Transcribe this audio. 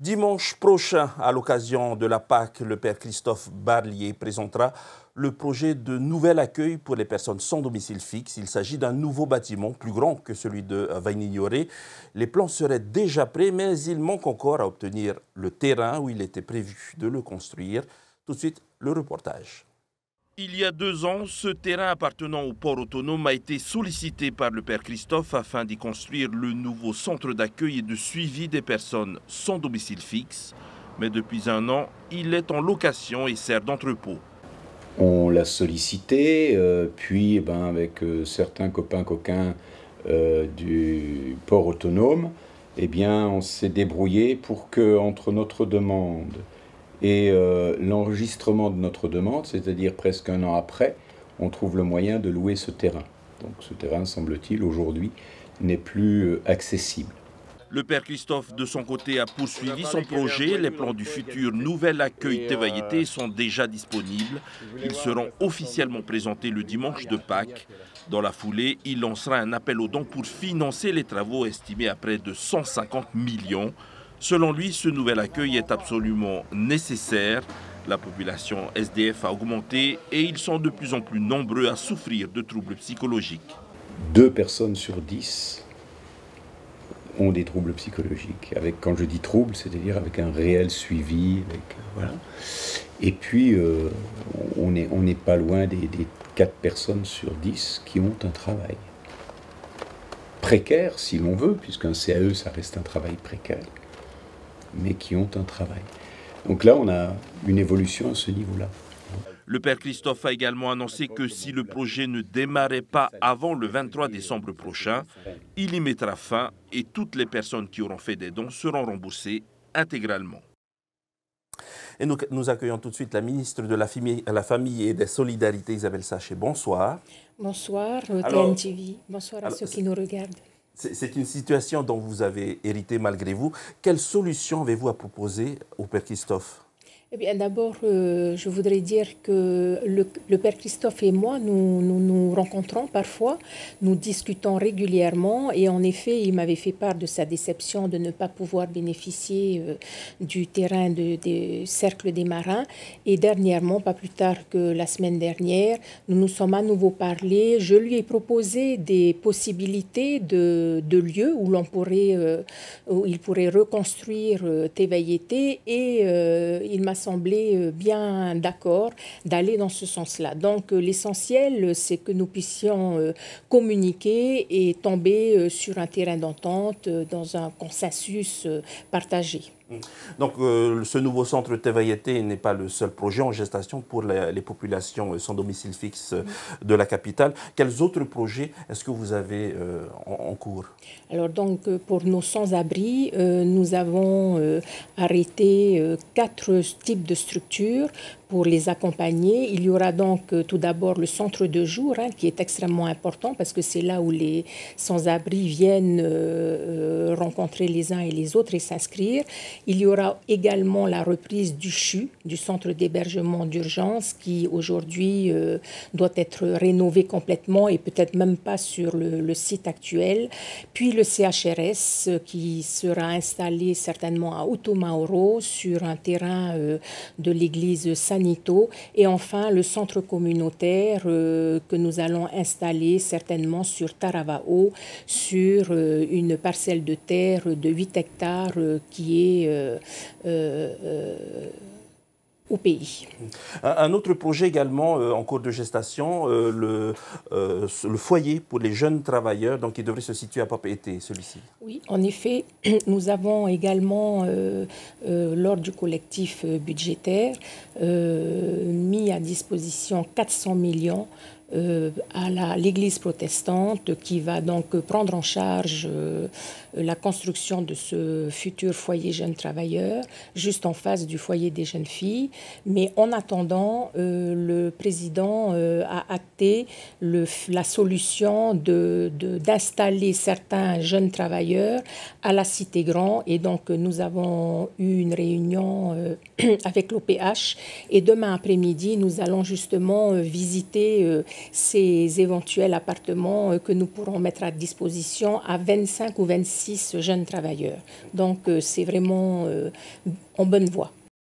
Dimanche prochain, à l'occasion de la Pâque, le père Christophe Barlier présentera le projet de nouvel accueil pour les personnes sans domicile fixe. Il s'agit d'un nouveau bâtiment plus grand que celui de Vainignoré. Les plans seraient déjà prêts, mais il manque encore à obtenir le terrain où il était prévu de le construire. Tout de suite, le reportage. Il y a 2 ans, ce terrain appartenant au port autonome a été sollicité par le père Christophe afin d'y construire le nouveau centre d'accueil et de suivi des personnes sans domicile fixe. Mais depuis 1 an, il est en location et sert d'entrepôt. On l'a sollicité, puis avec certains copains du port autonome, on s'est débrouillé pour que entre notre demande et l'enregistrement de notre demande, c'est-à-dire presque 1 an après, on trouve le moyen de louer ce terrain. Donc ce terrain, semble-t-il, aujourd'hui, n'est plus accessible. Le père Christophe, de son côté, a poursuivi son projet. Les plans du futur nouvel accueil Tevayeté sont déjà disponibles. Ils seront officiellement présentés le dimanche de Pâques. Dans la foulée, il lancera un appel aux dons pour financer les travaux estimés à près de 150 millions. Selon lui, ce nouvel accueil est absolument nécessaire. La population SDF a augmenté et ils sont de plus en plus nombreux à souffrir de troubles psychologiques. 2 personnes sur 10 ont des troubles psychologiques. Quand je dis troubles, c'est-à-dire avec un réel suivi. Voilà. Et puis, on n'est pas loin des 4 personnes sur 10 qui ont un travail précaire, si l'on veut, puisqu'un CAE, ça reste un travail précaire, mais qui ont un travail. Donc là, on a une évolution à ce niveau-là. Le père Christophe a également annoncé que si le projet ne démarrait pas avant le 23 décembre prochain, il y mettra fin et toutes les personnes qui auront fait des dons seront remboursées intégralement. Et nous accueillons tout de suite la ministre de la Famille et des Solidarités, Isabelle Sachet. Bonsoir. Bonsoir, TNTV. Bonsoir à ceux qui nous regardent. C'est une situation dont vous avez hérité malgré vous. Quelle solution avez-vous à proposer au père Christophe ? Eh bien, d'abord, je voudrais dire que le père Christophe et moi, nous rencontrons parfois, nous discutons régulièrement et en effet, il m'avait fait part de sa déception de ne pas pouvoir bénéficier du terrain du Cercle des Marins. Et dernièrement, pas plus tard que la semaine dernière, nous nous sommes à nouveau parlé. Je lui ai proposé des possibilités de lieux où où il pourrait reconstruire Tevayeté et il m'a semblé bien d'accord d'aller dans ce sens-là. Donc l'essentiel, c'est que nous puissions communiquer et tomber sur un terrain d'entente, dans un consensus partagé. Donc ce nouveau centre Tevayeté n'est pas le seul projet en gestation pour les populations sans domicile fixe de la capitale. Quels autres projets est-ce que vous avez en cours? Alors donc pour nos sans-abri, nous avons arrêté 4 types de structures pour les accompagner. Il y aura donc tout d'abord le centre de jour qui est extrêmement important parce que c'est là où les sans-abri viennent rencontrer les uns et les autres et s'inscrire. Il y aura également la reprise du CHU, du centre d'hébergement d'urgence, qui aujourd'hui doit être rénové complètement et peut-être même pas sur le site actuel. Puis le CHRS qui sera installé certainement à Otomaoro sur un terrain de l'église Sanito. Et enfin le centre communautaire que nous allons installer certainement sur Taravao, sur une parcelle de terre de 8 hectares qui est au pays. Un autre projet également en cours de gestation, le foyer pour les jeunes travailleurs, donc qui devrait se situer à Papeete, celui-ci. Oui, en effet, nous avons également, lors du collectif budgétaire, mis à disposition 400 millions à l'Église protestante qui va donc prendre en charge la construction de ce futur foyer jeunes travailleurs juste en face du foyer des jeunes filles. Mais en attendant, le président a acté la solution d'installer certains jeunes travailleurs à la Cité Grand et donc nous avons eu une réunion avec l'OPH et demain après-midi nous allons justement visiter ces éventuels appartements que nous pourrons mettre à disposition à 25 ou 26 jeunes travailleurs. Donc c'est vraiment en bonne voie.